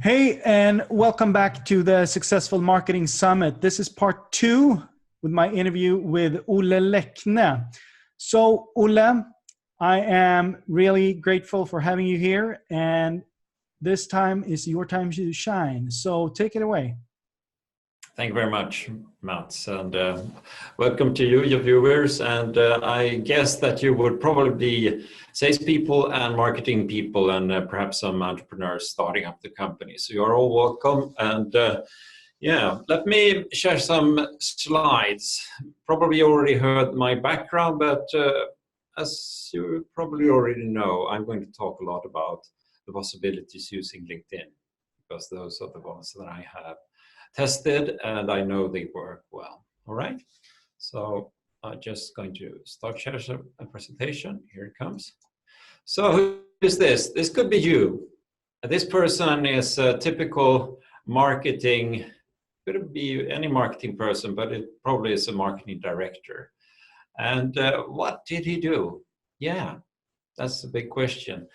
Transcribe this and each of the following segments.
Hey, and welcome back to the Successful Marketing Summit. This is part 2 with my interview with Olle Leckne. So, Olle, I am really grateful for having you here, and this time is your time to shine. So, take it away. Thank you very much, Mats, and welcome to you, your viewers. And I guess that you would probably be salespeople and marketing people and perhaps some entrepreneurs starting up the company. So you're all welcome. And yeah, let me share some slides. Probably already heard my background, but as you probably already know, I'm going to talk a lot about the possibilities using LinkedIn, because those are the ones that I have tested and I know they work well. All right, so I'm just going to start sharing a presentation. Here it comes. So who is this? This could be you. This person is a typical marketing, could be any marketing person, but it probably is a marketing director. And what did he do? Yeah, that's the big question.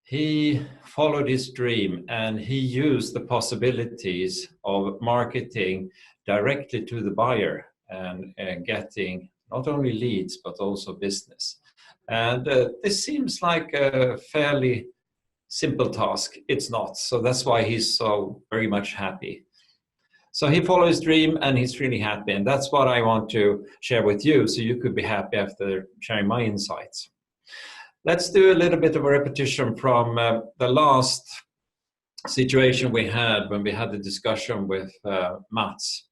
He followed his dream and he used the possibilities of marketing directly to the buyer and getting not only leads but also business. And this seems like a fairly simple task. It's not. So that's why he's so very much happy. So he followed his dream and he's really happy. And that's what I want to share with you, so you could be happy after sharing my insights. Let's do a little bit of a repetition from the last situation we had when we had the discussion with Mats.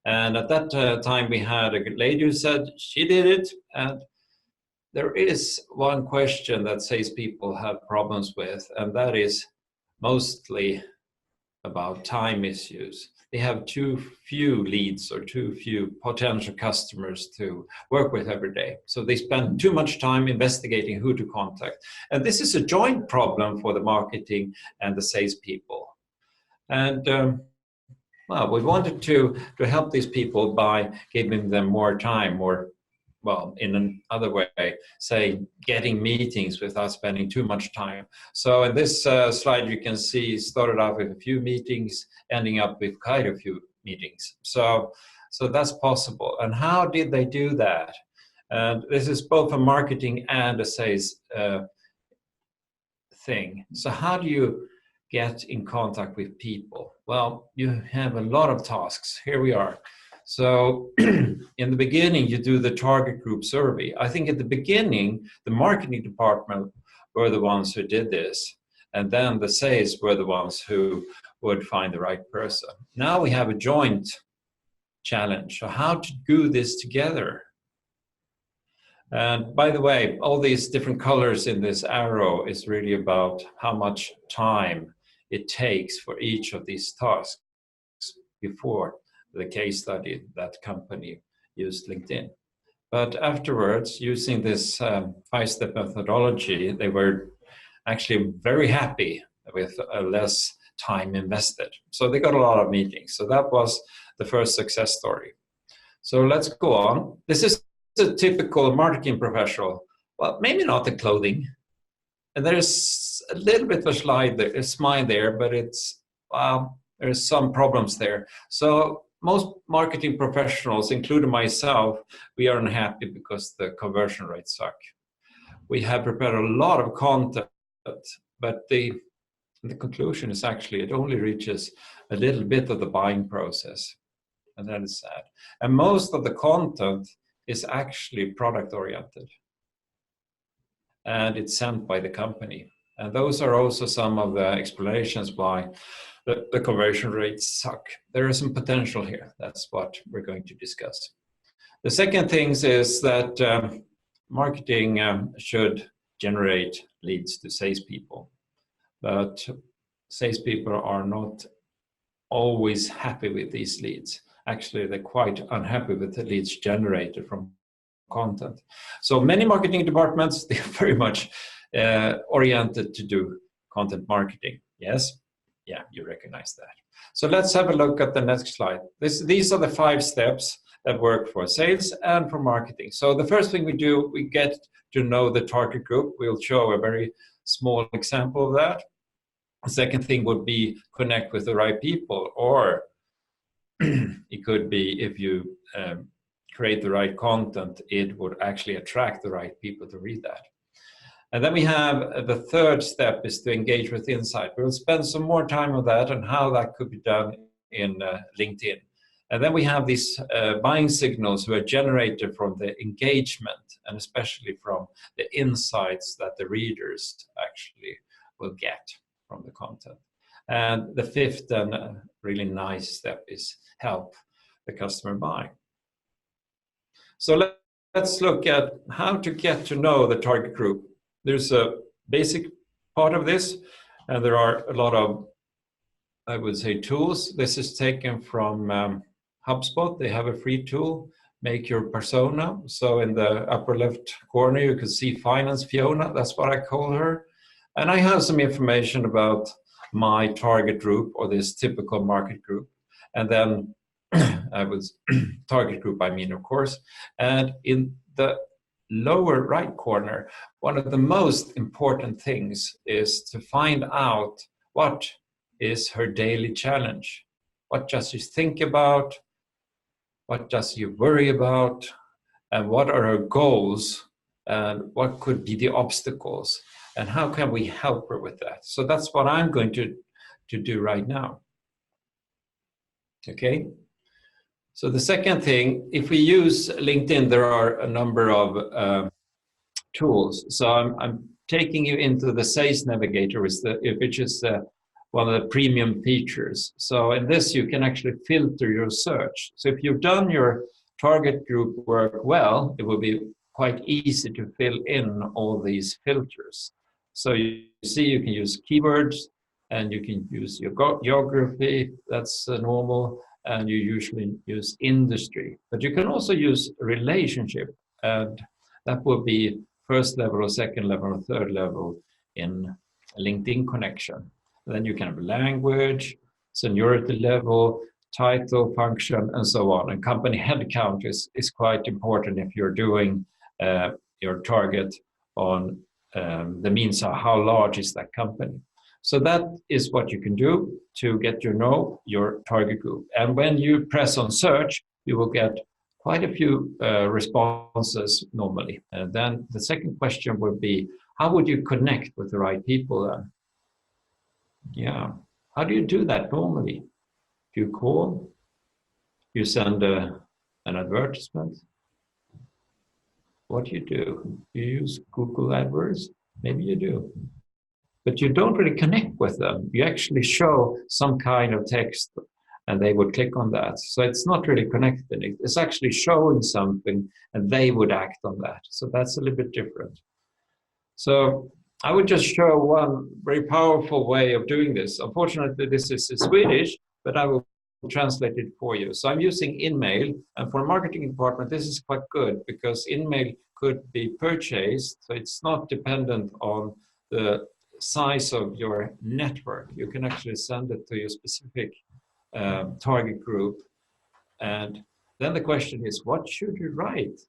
And at that time we had a lady who said she did it. And there is one question that salespeople have problems with, and that is mostly about time issues. They have too few leads or too few potential customers to work with every day. So they spend too much time investigating who to contact. And this is a joint problem for the marketing and the salespeople. And well, we wanted to help these people by giving them more time, or well, in another way, say getting meetings without spending too much time. So in this slide, you can see started out with a few meetings, ending up with quite a few meetings. So that's possible. And how did they do that? And this is both a marketing and a sales thing. So how do you get in contact with people? Well, you have a lot of tasks. Here we are. So in the beginning, you do the target group survey. I think at the beginning, the marketing department were the ones who did this. And then the sales were the ones who would find the right person. Now we have a joint challenge. So how to do this together? And by the way, all these different colors in this arrow is really about how much time it takes for each of these tasks before the case study that company used LinkedIn. But afterwards, using this 5-step methodology, they were actually very happy with less time invested. So they got a lot of meetings. So that was the first success story. So let's go on. This is a typical marketing professional. Well, maybe not the clothing. And there's a little bit of a slide there, a smile there, but it's, there's some problems there. So most marketing professionals, including myself, we are unhappy because the conversion rates suck. We have prepared a lot of content, but the conclusion is actually it only reaches a little bit of the buying process. And that is sad. And most of the content is actually product oriented. And it's sent by the company. And those are also some of the explanations why the conversion rates suck. There is some potential here. That's what we're going to discuss. The second thing is that marketing should generate leads to salespeople. But salespeople are not always happy with these leads. Actually, they're quite unhappy with the leads generated from content. So many marketing departments, they're very much oriented to do content marketing. Yes? Yeah, you recognize that. So let's have a look at the next slide. These are the 5 steps that work for sales and for marketing. So the first thing we do, we get to know the target group. We'll show a very small example of that. The second thing would be connect with the right people, or it could be if you create the right content, it would actually attract the right people to read that. And then we have the third step is to engage with insight. We'll spend some more time on that and how that could be done in LinkedIn. And then we have these buying signals who are generated from the engagement and especially from the insights that the readers actually will get from the content. And the fifth and really nice step is help the customer buy. So let's look at how to get to know the target group. There's a basic part of this, and there are a lot of, I would say, tools. This is taken from HubSpot. They have a free tool, Make Your Persona. So in the upper left corner, you can see Finance Fiona. That's what I call her. And I have some information about my target group, or this typical market group. And then I was target group, I mean, of course. And in the lower right corner, one of the most important things is to find out what is her daily challenge. What does she think about? What does she worry about? And what are her goals? And what could be the obstacles? And how can we help her with that? So that's what I'm going to do right now. Okay? So the second thing, if we use LinkedIn, there are a number of tools. So I'm taking you into the Sales Navigator, which is one of the premium features. So in this, you can actually filter your search. So if you've done your target group work well, it will be quite easy to fill in all these filters. So you see, you can use keywords, and you can use your geography, that's normal, and you usually use industry. But you can also use relationship, and that will be first level or second level or third level in LinkedIn connection. And then you can have language, seniority level, title, function, and so on. And company headcount is quite important if you're doing your target on the means of how large is that company. So that is what you can do to get to know your target group. And when you press on search, you will get quite a few responses normally. And then the second question would be, how would you connect with the right people then? Yeah, how do you do that normally? Do you call? Do you send an advertisement? What do you do? Do you use Google AdWords? Maybe you do. But you don't really connect with them. You actually show some kind of text and they would click on that. So it's not really connected. It's actually showing something and they would act on that. So that's a little bit different. So I would just show one very powerful way of doing this. Unfortunately, this is in Swedish, but I will translate it for you. So I'm using InMail, and for a marketing department, this is quite good because InMail could be purchased. So it's not dependent on the size of your network. You can actually send it to your specific target group. And then the question is, what should you write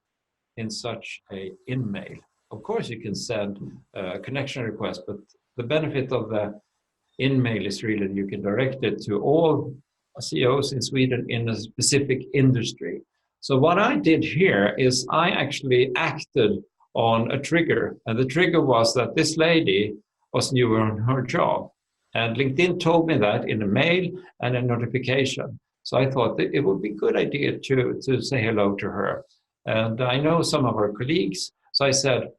in such a InMail? Of course, you can send a connection request, but the benefit of the InMail is really that you can direct it to all CEOs in Sweden in a specific industry. So what I did here is I actually acted on a trigger. And the trigger was that this lady was new on her job. And LinkedIn told me that in a mail and a notification. So I thought that it would be a good idea to say hello to her. And I know some of her colleagues. So I said,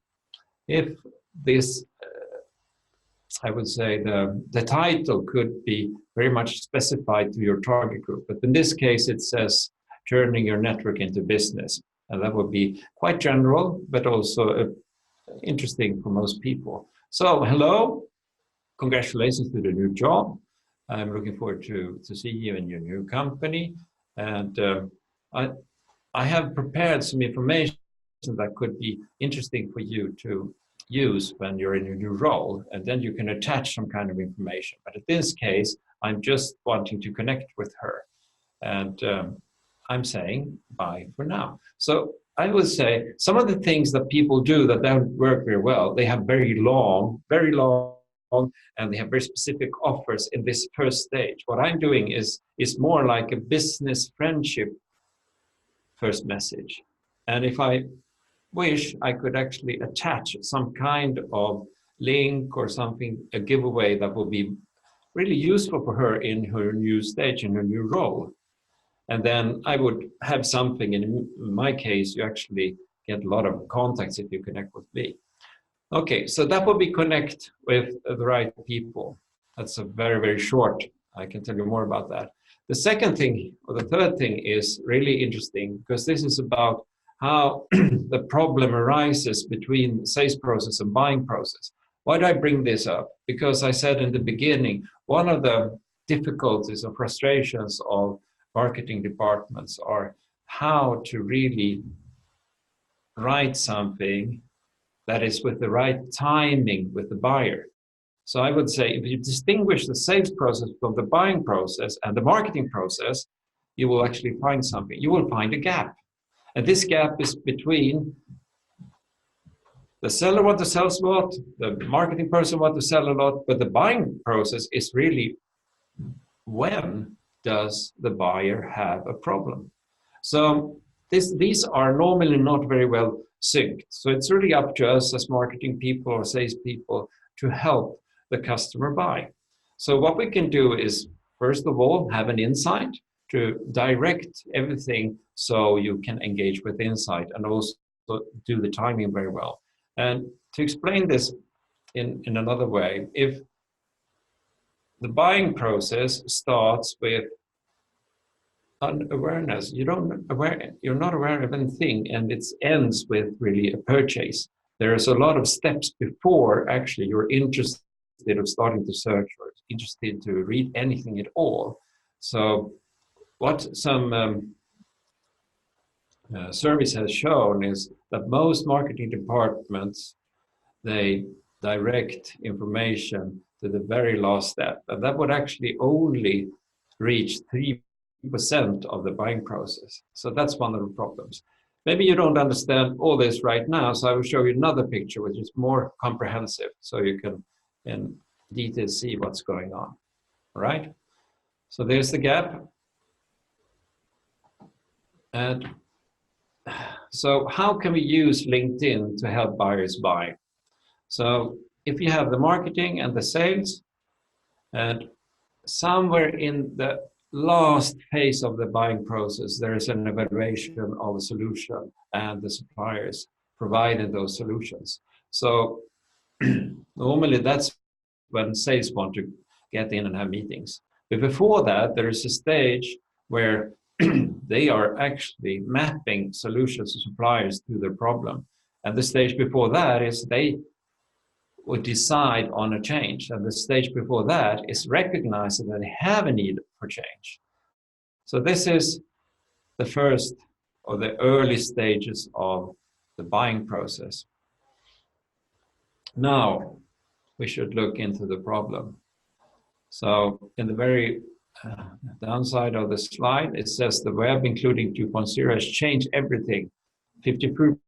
if this, I would say the title could be very much specified to your target group. But in this case, it says turning your network into business. And that would be quite general, but also interesting for most people. So hello, congratulations to the new job. I'm looking forward to see you in your new company. And I have prepared some information that could be interesting for you to use when you're in your new role. And then you can attach some kind of information. But in this case, I'm just wanting to connect with her. And I'm saying bye for now. So I would say some of the things that people do that don't work very well, they have very long and they have very specific offers in this first stage. What I'm doing is more like a business friendship first message. And if I wish, I could actually attach some kind of link or something, a giveaway that will be really useful for her in her new stage, in her new role. And then I would have something, in my case, you actually get a lot of contacts if you connect with me. Okay, so that would be connect with the right people. That's a very, very short. I can tell you more about that. The second thing, or the third thing, is really interesting because this is about how the problem arises between sales process and buying process. Why do I bring this up? Because I said in the beginning, one of the difficulties or frustrations of marketing departments are how to really write something that is with the right timing with the buyer. So I would say if you distinguish the sales process from the buying process and the marketing process, you will actually find something. You will find a gap. And this gap is between the seller wants to sell a lot, the marketing person wants to sell a lot, but the buying process is really when does the buyer have a problem? So these are normally not very well synced. So it's really up to us as marketing people or sales people to help the customer buy. So what we can do is, first of all, have an insight to direct everything so you can engage with insight and also do the timing very well. And to explain this in another way, if the buying process starts with unawareness, you're not aware of anything, and it ends with really a purchase. There's a lot of steps before actually you're interested of starting to search or interested to read anything at all. So what some surveys has shown is that most marketing departments, they direct information to the very last step, and that would actually only reach 3% of the buying process. So that's one of the problems. Maybe you don't understand all this right now, so I will show you another picture which is more comprehensive so you can in detail see what's going on. All right? So there's the gap. And so how can we use LinkedIn to help buyers buy? So if you have the marketing and the sales, and somewhere in the last phase of the buying process, there is an evaluation of a solution and the suppliers provided those solutions. So normally that's when sales want to get in and have meetings. But before that, there is a stage where they are actually mapping solutions to suppliers to their problem. And the stage before that is they would decide on a change. And the stage before that is recognizing that they have a need for change. So this is the first or the early stages of the buying process. Now, we should look into the problem. So in the very downside of the slide, it says the web, including 2.0, has changed everything. 57%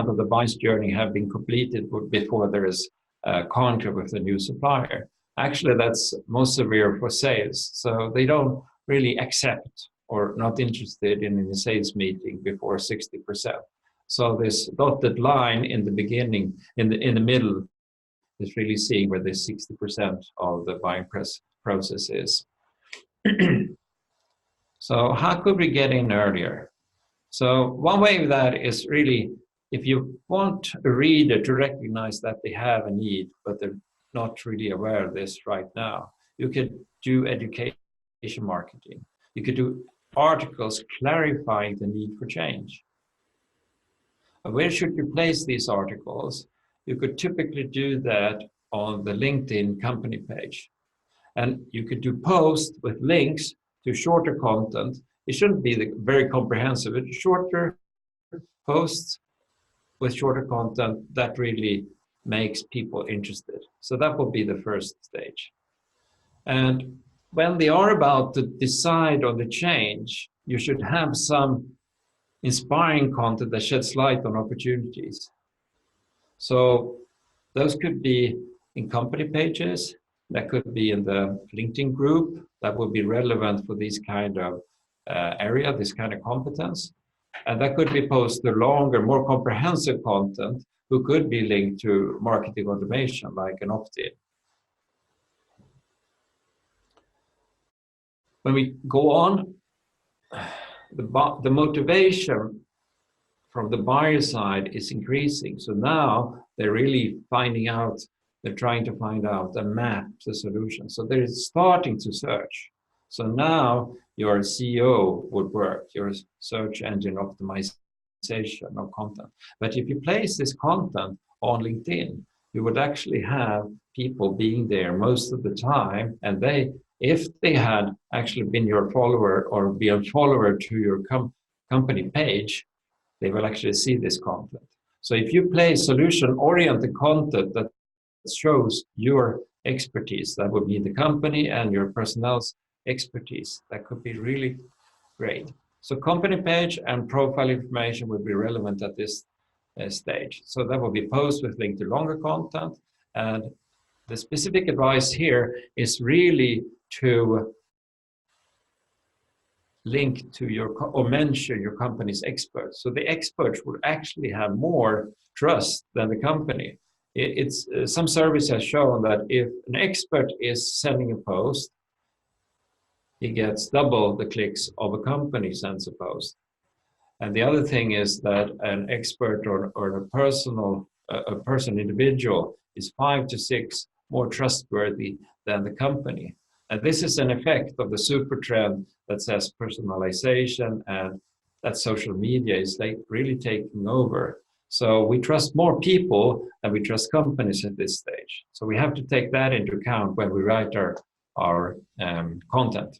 of the buying journey have been completed before there is a contract with a new supplier. Actually, that's most severe for sales. So they don't really accept or not interested in a sales meeting before 60%. So this dotted line in the beginning, in the middle, is really seeing where this 60% of the buying process is. So how could we get in earlier? So one way of that is really, if you want a reader to recognize that they have a need, but they're not really aware of this right now, you could do education marketing. You could do articles clarifying the need for change. And where should you place these articles? You could typically do that on the LinkedIn company page. And you could do posts with links to shorter content. It shouldn't be very comprehensive, but shorter posts with shorter content that really makes people interested. So that will be the first stage. And when they are about to decide on the change, you should have some inspiring content that sheds light on opportunities. So Those could be in company pages, that could be in the LinkedIn group, that would be relevant for this kind of area, this kind of competence. And that could be posted longer, more comprehensive content who could be linked to marketing automation, like an opt-in. When we go on, the motivation from the buyer side is increasing. So now they're really finding out, they're trying to find out and map the solution. So they're starting to search. So now your SEO would work, your search engine optimization of content. But if you place this content on LinkedIn, you would actually have people being there most of the time. And they, if they had actually been your follower or be a follower to your company page, they will actually see this content. So if you place solution-oriented content that shows your expertise, that would be the company and your personnel's expertise, that could be really great. So company page and profile information would be relevant at this stage. So that will be posts with link to longer content. And the specific advice here is really to link to your, or mention your company's experts. So the experts would actually have more trust than the company. It's some surveys have shown that if an expert is sending a post, he gets double the clicks of a company sends a post. And the other thing is that an expert or a person individual is 5 to 6 more trustworthy than the company. And this is an effect of the super trend that says personalization, and that social media is like really taking over. So we trust more people than we trust companies at this stage. So we have to take that into account when we write our content.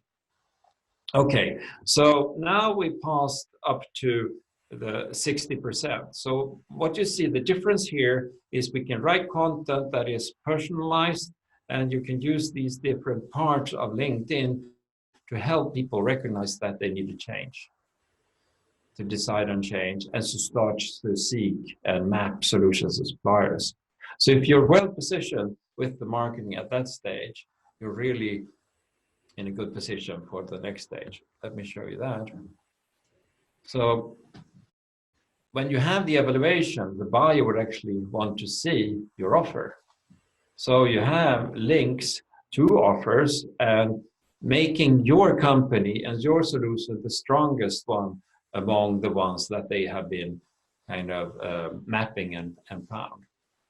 Okay, so now we passed up to the 60%. So what you see, the difference here is we can write content that is personalized, and you can use these different parts of LinkedIn to help people recognize that they need to change, to decide on change, and to start to seek and map solutions as suppliers. So if you're well positioned with the marketing at that stage, you're really in a good position for the next stage. Let me show you that. So when you have the evaluation, the buyer would actually want to see your offer. So you have links to offers and making your company and your solution the strongest one among the ones that they have been kind of mapping and found.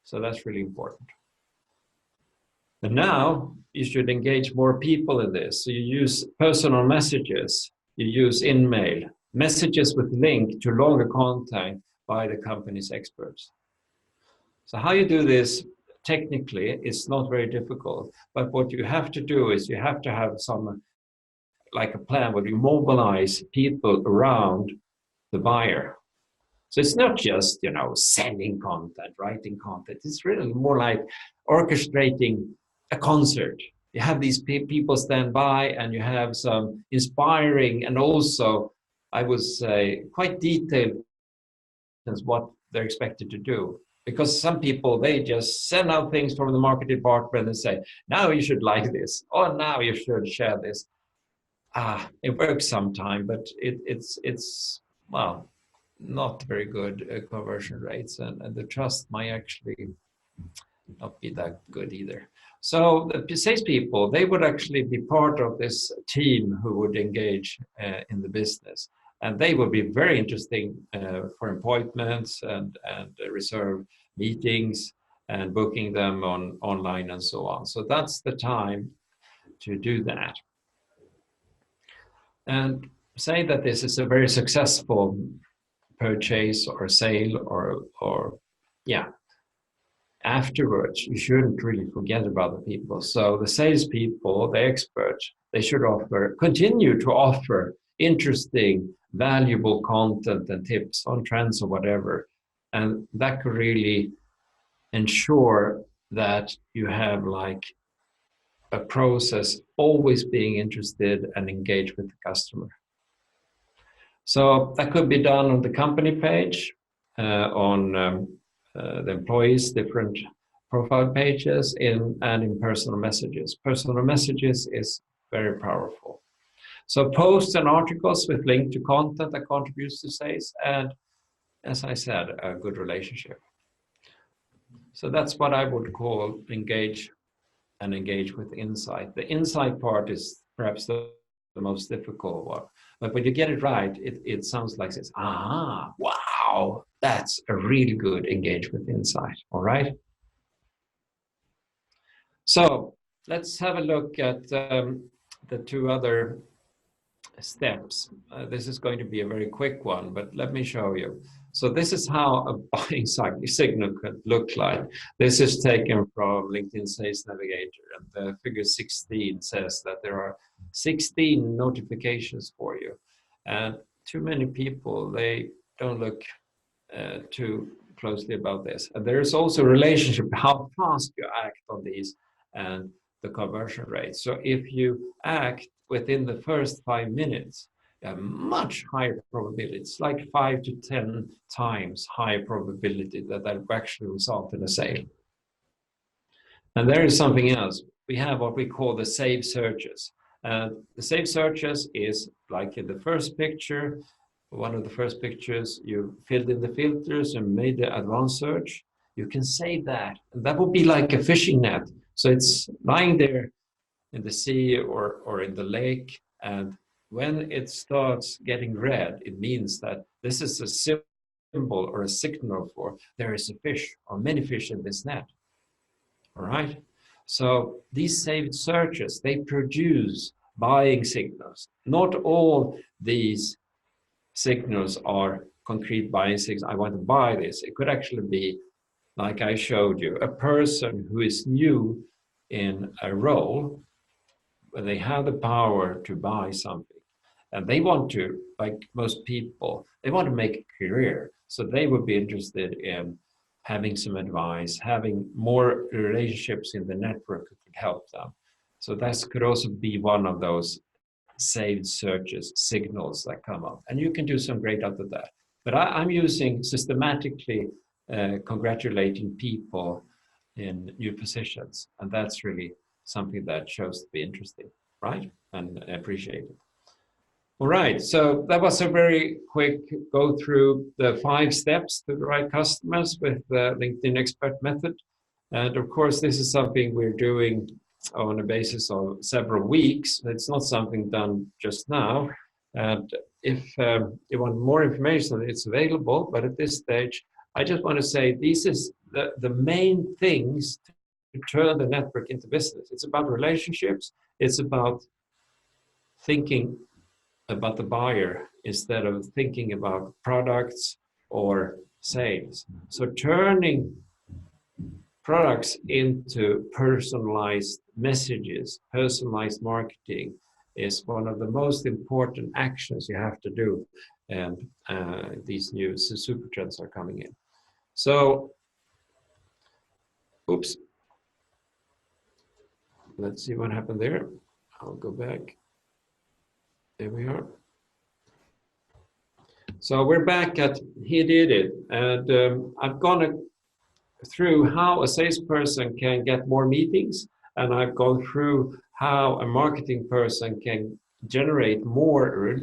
So that's really important. And now you should engage more people in this. So you use personal messages, you use in-mail, messages with link to longer content by the company's experts. So how you do this technically is not very difficult, but what you have to do is you have to have some, like a plan where you mobilize people around the buyer. So it's not just, you know, sending content, writing content. It's really more like orchestrating a concert. You have these people stand by, and you have some inspiring and also, I would say, quite detailed what they're expected to do. Because some people, they just send out things from the marketing department and say, now you should like this, or now you should share this. It works sometime, but it's well, not very good conversion rates, and the trust might actually not be that good either. So the salespeople, they would actually be part of this team who would engage in the business. And they would be very interesting for appointments and reserve meetings and booking them online and so on. So that's the time to do that. And say that this is a very successful purchase or sale or yeah. Afterwards, you shouldn't really forget about the people. So the salespeople, the experts, they should continue to offer interesting, valuable content and tips on trends or whatever. And that could really ensure that you have like a process always being interested and engaged with the customer. So that could be done on the company page, on the employees' different profile pages and in personal messages. Personal messages is very powerful. So posts and articles with link to content that contributes to sales, and as I said, a good relationship. So that's what I would call engage with insight. The insight part is perhaps the most difficult one. But when you get it right, it sounds like this, wow, that's a really good engage with insight, all right? So let's have a look at the two other steps. This is going to be a very quick one, but let me show you. So this is how a buying signal could look like. This is taken from LinkedIn Sales Navigator, and the figure 16 says that there are 16 notifications for you. And too many people, they don't look too closely about this. And there is also a relationship how fast you act on these and the conversion rate. So if you act within the first 5 minutes, a much higher probability, it's like 5 to 10 times higher probability that will actually result in a sale. And there is something else. We have what we call the save searches. The save searches is like in the first picture, one of the first pictures, you filled in the filters and made the advanced search. You can save that. And that would be like a fishing net. So it's lying there in the sea or in the lake. And when it starts getting red, it means that this is a symbol or a signal for there is a fish or many fish in this net. All right. So these saved searches, they produce buying signals. Not all these signals are concrete buying signals. I want to buy this. It could actually be, like I showed you, a person who is new in a role where they have the power to buy something. And they want to, like most people, they want to make a career. So they would be interested in having some advice, having more relationships in the network that could help them. So that could also be one of those saved searches, signals that come up. And you can do some great out of that. But I'm using systematically congratulating people in new positions. And that's really something that shows to be interesting, right? And appreciated. All right, so that was a very quick go through the 5 steps to the right customers with the LinkedIn Expert method. And of course, this is something we're doing on a basis of several weeks. It's not something done just now. And if you want more information, it's available. But at this stage, I just want to say this is the main things to turn the network into business. It's about relationships. It's about thinking about the buyer instead of thinking about products or sales. So turning products into personalized messages, personalized marketing is one of the most important actions you have to do. And these new super trends are coming in. So, oops. Let's see what happened there. I'll go back. There we are. So we're back at he did it. And I've gone through how a salesperson can get more meetings. And I've gone through how a marketing person can generate more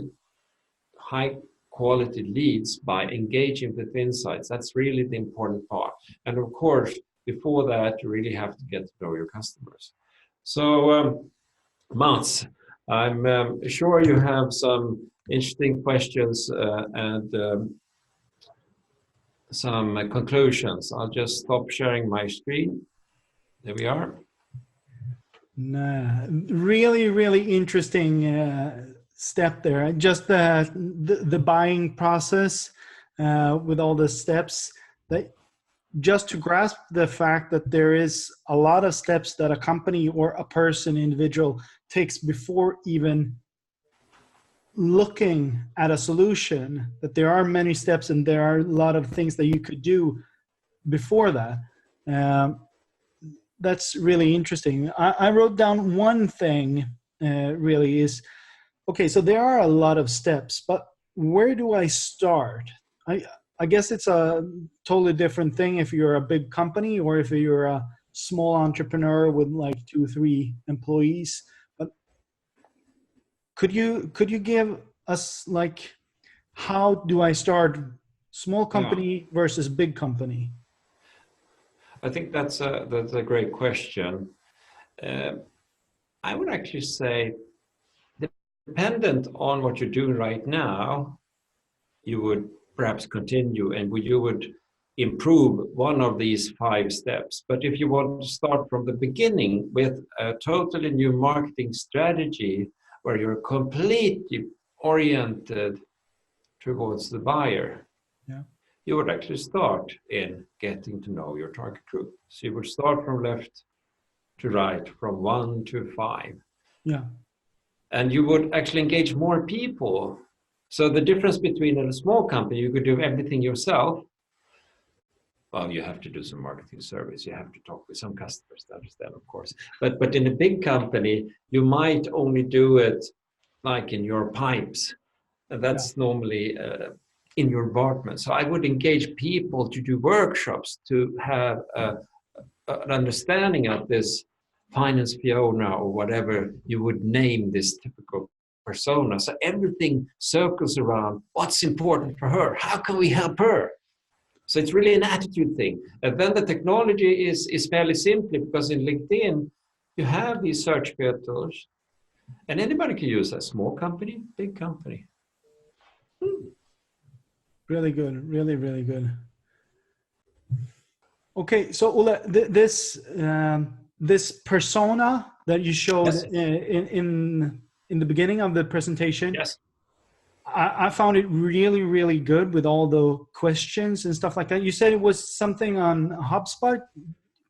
high quality leads by engaging with insights. That's really the important part. And of course, before that, you really have to get to know your customers. So Mats, I'm sure you have some interesting questions and some conclusions. I'll just stop sharing my screen. There we are. Nah, really interesting step there. Just the buying process with all the steps. That just to grasp the fact that there is a lot of steps that a company or a person, individual takes before even looking at a solution, that there are many steps and there are a lot of things that you could do before that. That's really interesting. I wrote down one thing really is, okay, so there are a lot of steps, but where do I start? I guess it's a totally different thing if you're a big company or if you're a small entrepreneur with like 2, 3 employees. But could you give us like, how do I start small Yeah, company versus big company? I think that's a great question. Uh, I would actually say, dependent on what you're doing right now, you would perhaps continue and you would improve one of these 5 steps. But if you want to start from the beginning with a totally new marketing strategy where you're completely oriented towards the buyer, Yeah. you would actually start in getting to know your target group. So you would start from left to right, from 1 to 5. Yeah. And you would actually engage more people. So the difference between a small company, you could do everything yourself. Well, you have to do some marketing service. You have to talk with some customers to understand, of course. But in a big company, you might only do it like in your pipes. And Yeah. that's normally in your apartment. So I would engage people to do workshops to have an understanding of this finance Fiona or whatever you would name this typical persona. So everything circles around what's important for her. How can we help her? So it's really an attitude thing. And then the technology is fairly simple because in LinkedIn, you have these search filters and anybody can use a small company, big company. Really good. Really, really good. Okay, so Olle, this persona that you showed Yes, in the beginning of the presentation, yes, I found it really, really good with all the questions and stuff like that. You said it was something on HubSpot.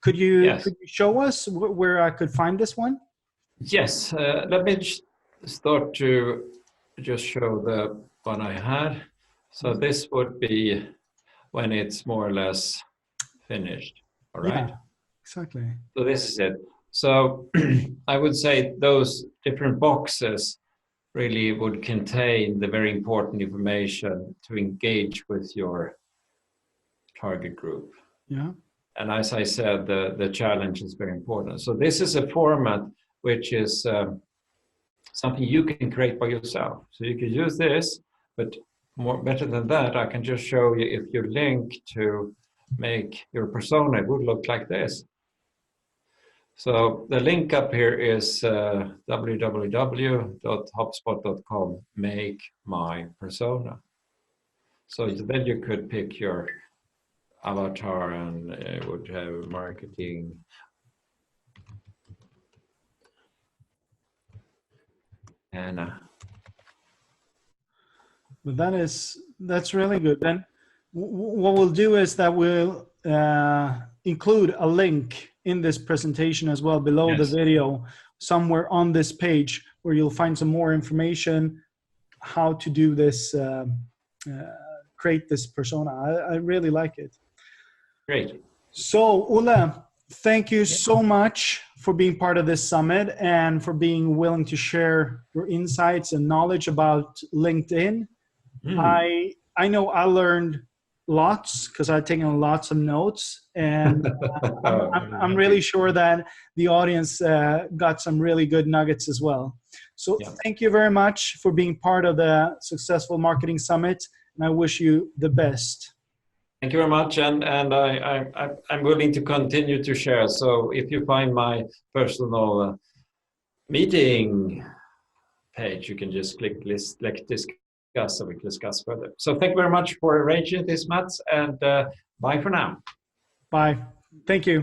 Could you yes. show us where I could find this one? Yes, let me start to just show the one I had. So this would be when it's more or less finished. All Yeah, right. exactly. So this is it. So I would say those different boxes really would contain the very important information to engage with your target group. Yeah, And as I said, the challenge is very important. So this is a format which is something you can create by yourself. So you can use this, but better than that, I can just show you if you link to make your persona, it would look like this. So the link up here is www.hubspot.com, make my persona. So then you could pick your avatar and it would have marketing. And but that's really good. Then what we'll do is that we'll include a link in this presentation as well below the yes, video, somewhere on this page where you'll find some more information how to do this, create this persona. I really like it. great. So Olle, thank you Yeah. so much for being part of this summit and for being willing to share your insights and knowledge about LinkedIn. Mm. I know I learned lots because I've taken lots of notes, and I'm really Happy. sure that the audience got some really good nuggets as well. So Yeah. thank you very much for being part of the Successful Marketing Summit, and I wish you the best. Thank you very much, and I'm willing to continue to share. So if you find my personal meeting page, you can just click like discuss, so we can discuss further. So thank you very much for arranging this, Mats, and bye for now. Bye. Thank you.